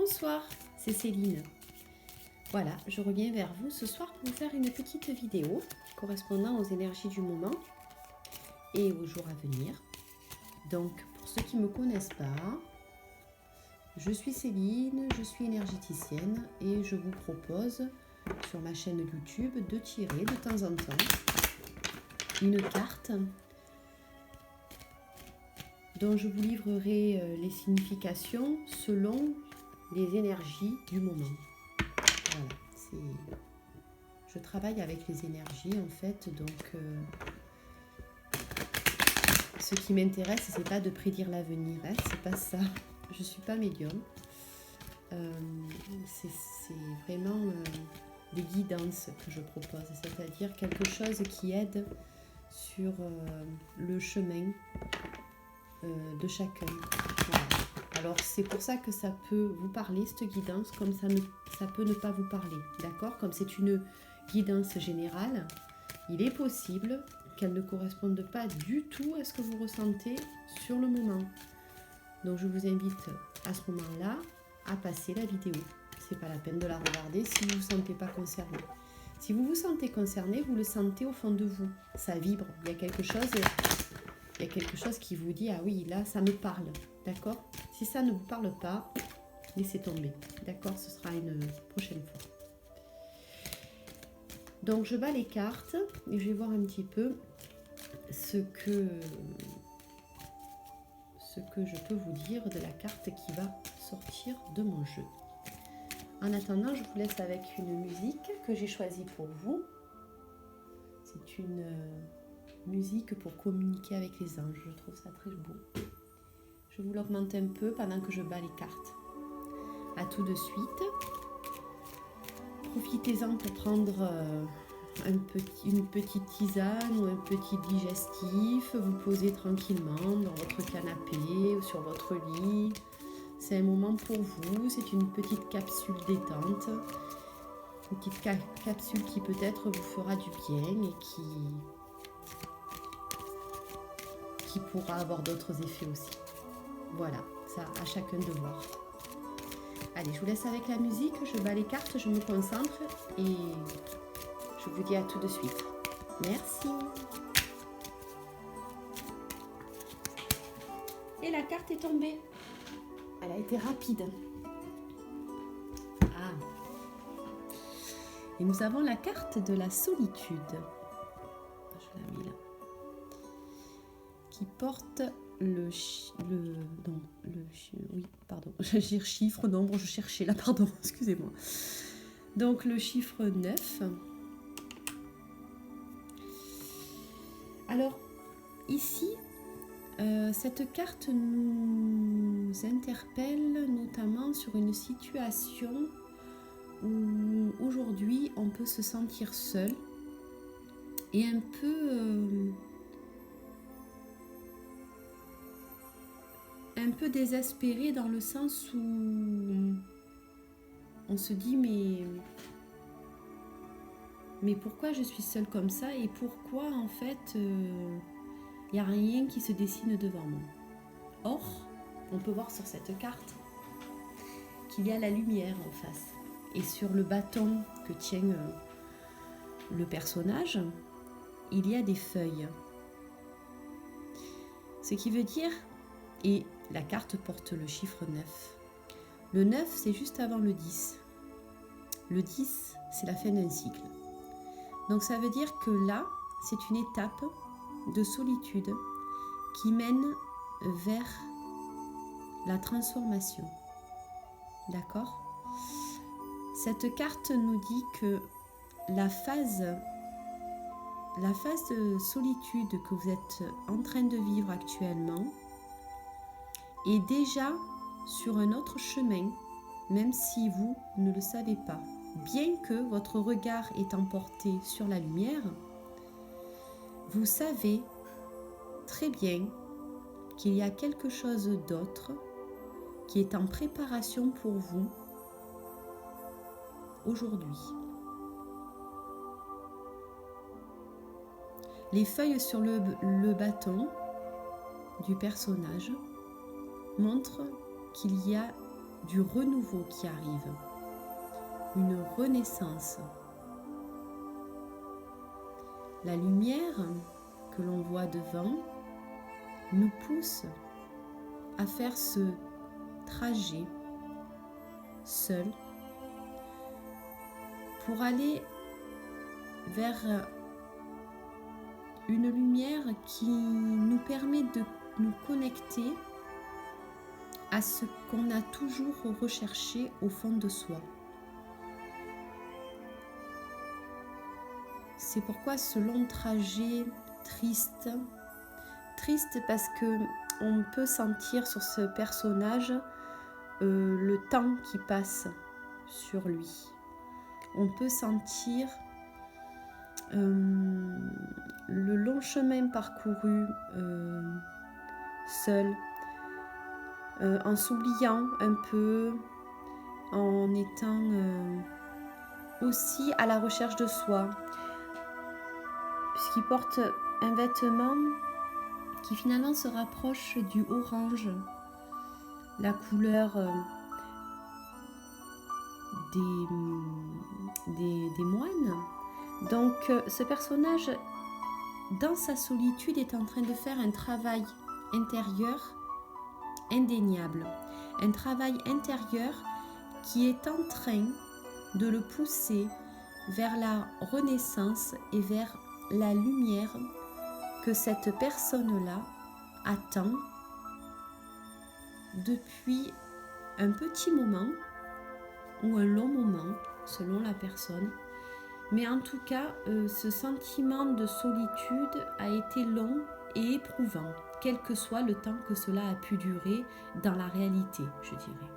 Bonsoir, c'est Céline. Voilà, je reviens vers vous ce soir pour vous faire une petite vidéo correspondant aux énergies du moment et aux jours à venir. Donc, pour ceux qui ne me connaissent pas, je suis Céline, je suis énergéticienne et je vous propose sur ma chaîne YouTube de tirer de temps en temps une carte dont je vous livrerai les significations selon les énergies du moment. Voilà, je travaille avec les énergies en fait, donc ce qui m'intéresse, c'est pas de prédire l'avenir, hein, c'est pas ça. Je suis pas médium. C'est vraiment des guidances que je propose, c'est-à-dire quelque chose qui aide sur le chemin de chacun. Voilà. Alors c'est pour ça que ça peut vous parler, cette guidance, comme ça peut ne pas vous parler, d'accord? Comme c'est une guidance générale, il est possible qu'elle ne corresponde pas du tout à ce que vous ressentez sur le moment. Donc je vous invite à ce moment-là à passer la vidéo. C'est pas la peine de la regarder si vous ne vous sentez pas concerné. Si vous vous sentez concerné, vous le sentez au fond de vous. Ça vibre, il y a quelque chose qui vous dit, ah oui, là, ça me parle, d'accord? Si ça ne vous parle pas, laissez tomber, d'accord? Ce sera une prochaine fois. Donc, je bats les cartes et je vais voir un petit peu ce que je peux vous dire de la carte qui va sortir de mon jeu. En attendant, je vous laisse avec une musique que j'ai choisie pour vous. C'est une musique pour communiquer avec les anges. Je trouve ça très beau. Je vous l'augmente un peu pendant que je bats les cartes. À tout de suite. Profitez-en pour prendre une petite tisane ou un petit digestif. Vous posez tranquillement dans votre canapé ou sur votre lit. C'est un moment pour vous. C'est une petite capsule détente. Une petite capsule qui peut-être vous fera du bien et qui pourra avoir d'autres effets aussi. Voilà, ça à chacun de voir. Allez, je vous laisse avec la musique, je bats les cartes, je me concentre et je vous dis à tout de suite. Merci. Et la carte est tombée. Elle a été rapide. Ah. Et nous avons la carte de la solitude. Je la mets là. Qui porte chiffre, nombre, je cherchais là, pardon, excusez-moi. Donc le chiffre 9. Alors, ici, cette carte nous interpelle notamment sur une situation où aujourd'hui on peut se sentir seul et un peu désespéré dans le sens où on se dit mais pourquoi je suis seule comme ça et pourquoi en fait il n'y a rien qui se dessine devant moi. Or, on peut voir sur cette carte qu'il y a la lumière en face et sur le bâton que tient le personnage, il y a des feuilles. Ce qui veut dire, et la carte porte le chiffre 9. Le 9, c'est juste avant le 10. Le 10, c'est la fin d'un cycle. Donc ça veut dire que là, c'est une étape de solitude qui mène vers la transformation. D'accord ? Cette carte nous dit que la phase de solitude que vous êtes en train de vivre actuellement est déjà sur un autre chemin, même si vous ne le savez pas. Bien que votre regard est emporté sur la lumière, vous savez très bien qu'il y a quelque chose d'autre qui est en préparation pour vous aujourd'hui. Les feuilles sur le bâton du personnage montrent qu'il y a du renouveau qui arrive, une renaissance. La lumière que l'on voit devant nous pousse à faire ce trajet seul pour aller vers une lumière qui nous permet de nous connecter à ce qu'on a toujours recherché au fond de soi. C'est pourquoi ce long trajet triste parce que on peut sentir sur ce personnage le temps qui passe sur lui. On peut sentir le long chemin parcouru seul, en s'oubliant un peu, en étant aussi à la recherche de soi, puisqu'il porte un vêtement qui finalement se rapproche du orange, la couleur des moines. Donc ce personnage, dans sa solitude, est en train de faire un travail intérieur indéniable, un travail intérieur qui est en train de le pousser vers la renaissance et vers la lumière que cette personne-là attend depuis un petit moment ou un long moment, selon la personne. Mais en tout cas, ce sentiment de solitude a été long et éprouvant, quel que soit le temps que cela a pu durer dans la réalité, je dirais.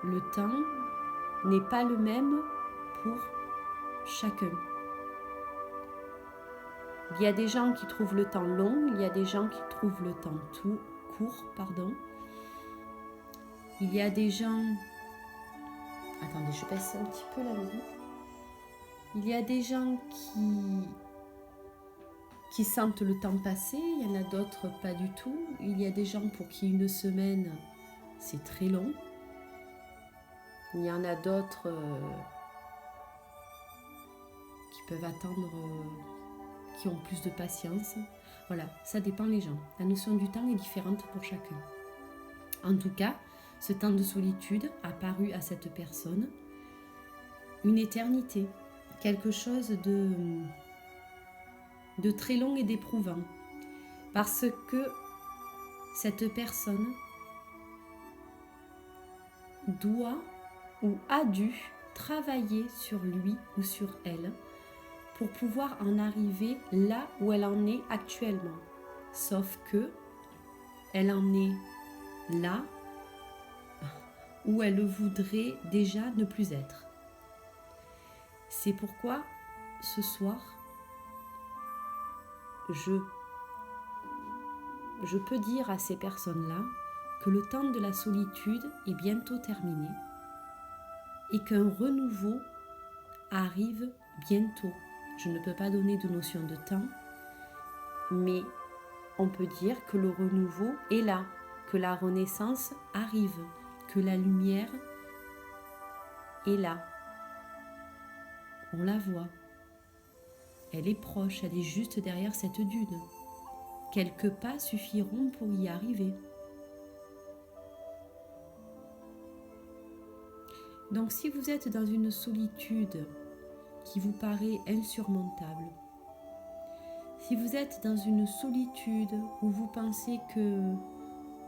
Le temps n'est pas le même pour chacun. Il y a des gens qui trouvent le temps long, il y a des gens qui trouvent le temps court. Il y a des gens... Attendez, je baisse un petit peu la musique. Il y a des gens qui sentent le temps passer, il y en a d'autres pas du tout. Il y a des gens pour qui une semaine, c'est très long. Il y en a d'autres qui peuvent attendre, qui ont plus de patience. Voilà, ça dépend les gens. La notion du temps est différente pour chacun. En tout cas, ce temps de solitude a paru à cette personne une éternité, quelque chose de très long et d'éprouvant, parce que cette personne doit ou a dû travailler sur lui ou sur elle pour pouvoir en arriver là où elle en est actuellement. Sauf que elle en est là où elle voudrait déjà ne plus être. C'est pourquoi ce soir, je peux dire à ces personnes-là que le temps de la solitude est bientôt terminé et qu'un renouveau arrive bientôt. Je ne peux pas donner de notion de temps, mais on peut dire que le renouveau est là, que la renaissance arrive, que la lumière est là. On la voit. Elle est proche, elle est juste derrière cette dune. Quelques pas suffiront pour y arriver. Donc si vous êtes dans une solitude qui vous paraît insurmontable, si vous êtes dans une solitude où vous pensez que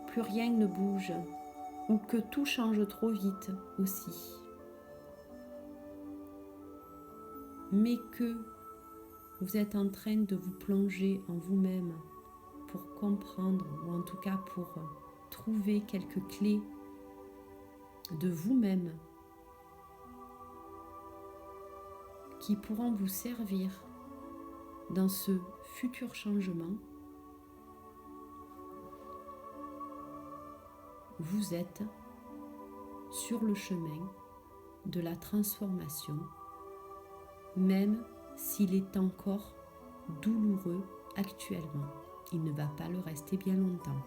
plus rien ne bouge ou que tout change trop vite aussi, mais que vous êtes en train de vous plonger en vous-même pour comprendre, ou en tout cas pour trouver quelques clés de vous-même qui pourront vous servir dans ce futur changement, vous êtes sur le chemin de la transformation, même s'il est encore douloureux actuellement. Il ne va pas le rester bien longtemps,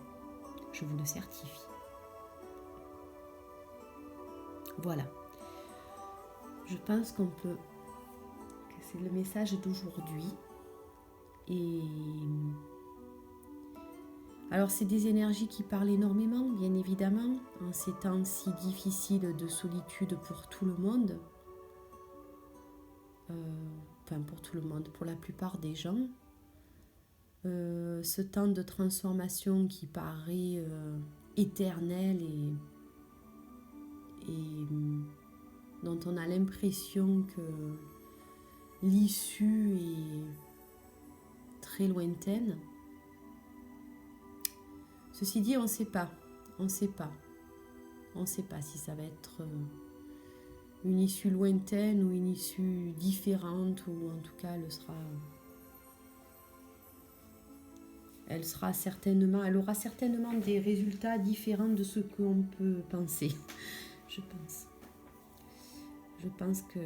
je vous le certifie. Voilà. Je pense que c'est le message d'aujourd'hui. Et alors, c'est des énergies qui parlent énormément, bien évidemment, en ces temps si difficiles de solitude pour tout le monde. Enfin, pour tout le monde, pour la plupart des gens. Ce temps de transformation qui paraît éternel et dont on a l'impression que l'issue est très lointaine. Ceci dit, on ne sait pas. On ne sait pas. On ne sait pas si ça va être une issue lointaine ou une issue différente, ou en tout cas, elle aura certainement des résultats différents de ce qu'on peut penser. Je pense que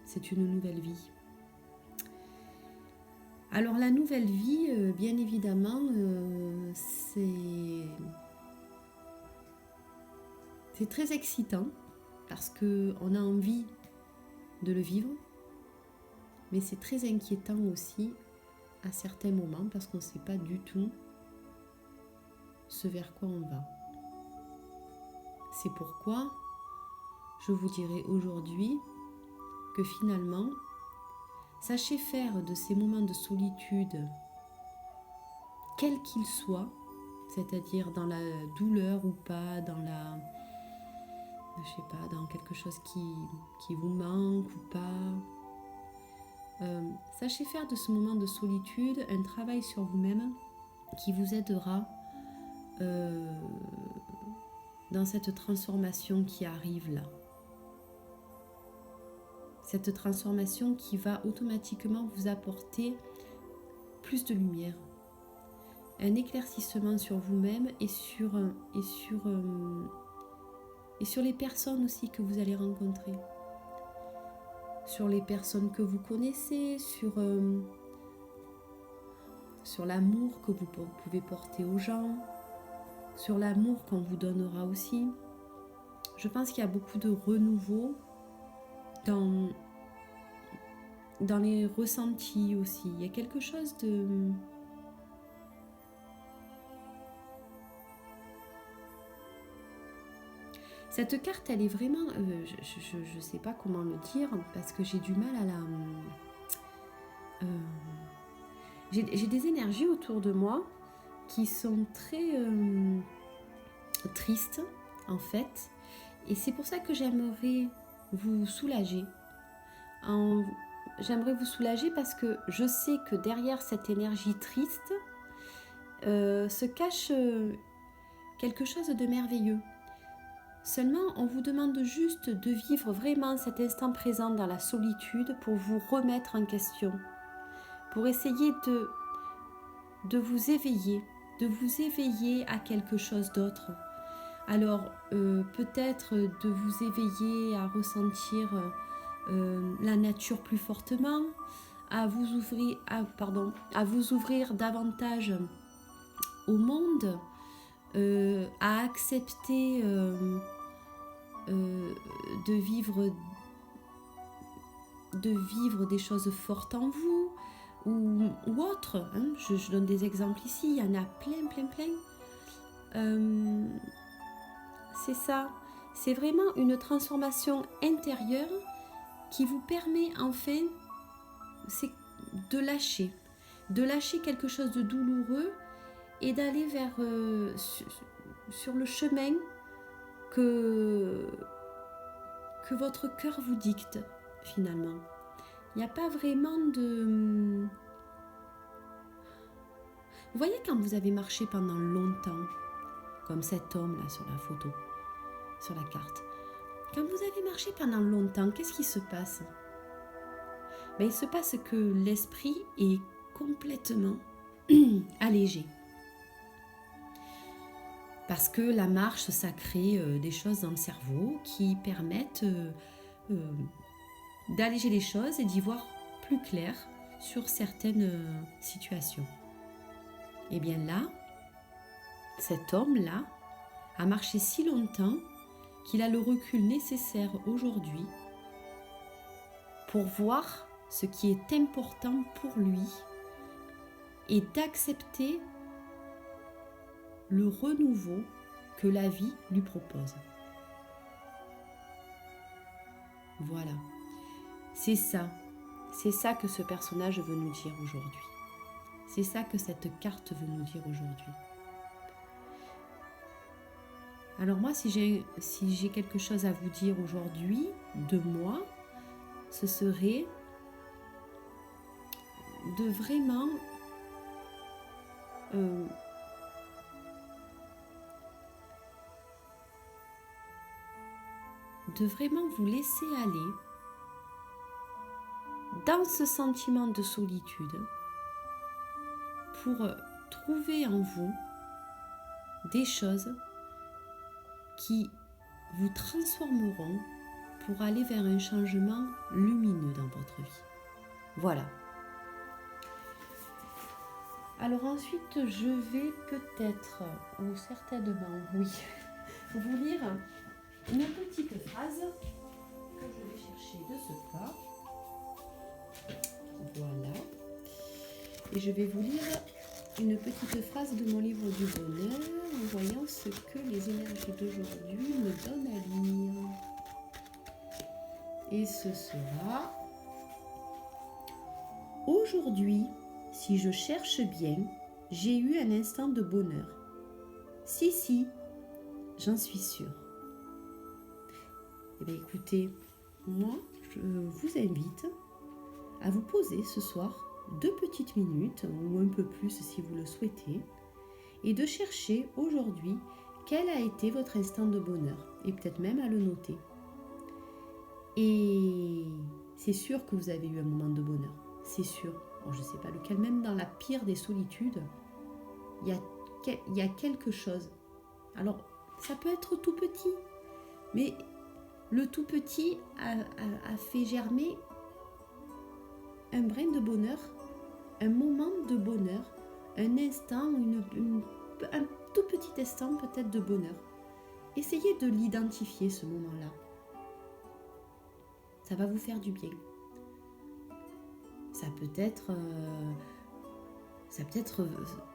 c'est une nouvelle vie. Alors la nouvelle vie, bien évidemment, c'est très excitant parce qu'on a envie de le vivre, mais c'est très inquiétant aussi à certains moments parce qu'on ne sait pas du tout ce vers quoi on va. C'est pourquoi je vous dirai aujourd'hui que finalement, sachez faire de ces moments de solitude, quels qu'ils soient, c'est-à-dire dans la douleur ou pas, dans dans quelque chose qui vous manque ou pas. Sachez faire de ce moment de solitude un travail sur vous-même qui vous aidera dans cette transformation qui arrive là. Cette transformation qui va automatiquement vous apporter plus de lumière, un éclaircissement sur vous-même et sur les personnes aussi que vous allez rencontrer, sur les personnes que vous connaissez, sur l'amour que vous pouvez porter aux gens, sur l'amour qu'on vous donnera aussi. Je pense qu'il y a beaucoup de renouveau dans les ressentis aussi. Il y a quelque chose de... Cette carte, elle est vraiment... je ne sais pas comment le dire, parce que j'ai du mal à la... j'ai des énergies autour de moi qui sont très tristes, en fait. Et c'est pour ça que j'aimerais vous soulager. J'aimerais vous soulager parce que je sais que derrière cette énergie triste se cache quelque chose de merveilleux. Seulement, on vous demande juste de vivre vraiment cet instant présent dans la solitude pour vous remettre en question, pour essayer de vous éveiller à quelque chose d'autre. Alors, peut-être de vous éveiller à ressentir la nature plus fortement, à vous ouvrir davantage au monde, à accepter de vivre des choses fortes en vous ou autres. Hein. Je donne des exemples ici, il y en a plein. C'est ça, c'est vraiment une transformation intérieure qui vous permet enfin de lâcher quelque chose de douloureux et d'aller vers sur le chemin que votre cœur vous dicte finalement. Il n'y a pas vraiment de... Vous voyez quand vous avez marché pendant longtemps, comme cet homme là sur la photo, sur la carte. Quand vous avez marché pendant longtemps, qu'est-ce qui se passe ? Il se passe que l'esprit est complètement allégé. Parce que la marche, ça crée des choses dans le cerveau qui permettent d'alléger les choses et d'y voir plus clair sur certaines situations. Et bien là, cet homme-là a marché si longtemps qu'il a le recul nécessaire aujourd'hui pour voir ce qui est important pour lui et d'accepter le renouveau que la vie lui propose. Voilà, c'est ça que ce personnage veut nous dire aujourd'hui. C'est ça que cette carte veut nous dire aujourd'hui. Alors moi, si j'ai quelque chose à vous dire aujourd'hui de moi, ce serait de vraiment vous laisser aller dans ce sentiment de solitude pour trouver en vous des choses qui vous transformeront pour aller vers un changement lumineux dans votre vie. Voilà. Alors ensuite, je vais peut-être, ou certainement, oui, vous lire une petite phrase que je vais chercher de ce pas. Voilà. Et je vais vous lire une petite phrase de mon livre du bonheur en voyant ce que les énergies d'aujourd'hui me donnent à lire. Et ce sera: aujourd'hui, si je cherche bien, j'ai eu un instant de bonheur. Si, j'en suis sûre. Eh bien écoutez, moi, je vous invite à vous poser ce soir 2 petites minutes, ou un peu plus si vous le souhaitez, et de chercher aujourd'hui quel a été votre instant de bonheur, et peut-être même à le noter. Et c'est sûr que vous avez eu un moment de bonheur, c'est sûr. Bon, je ne sais pas lequel, même dans la pire des solitudes, il y a quelque chose. Alors, ça peut être tout petit, mais le tout petit a fait germer un brin de bonheur, un moment de bonheur, un instant, un tout petit instant peut-être de bonheur. Essayez de l'identifier, ce moment-là. Ça va vous faire du bien. Ça peut être,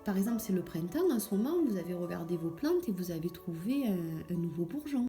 par exemple, c'est le printemps, en ce moment, vous avez regardé vos plantes et vous avez trouvé un nouveau bourgeon.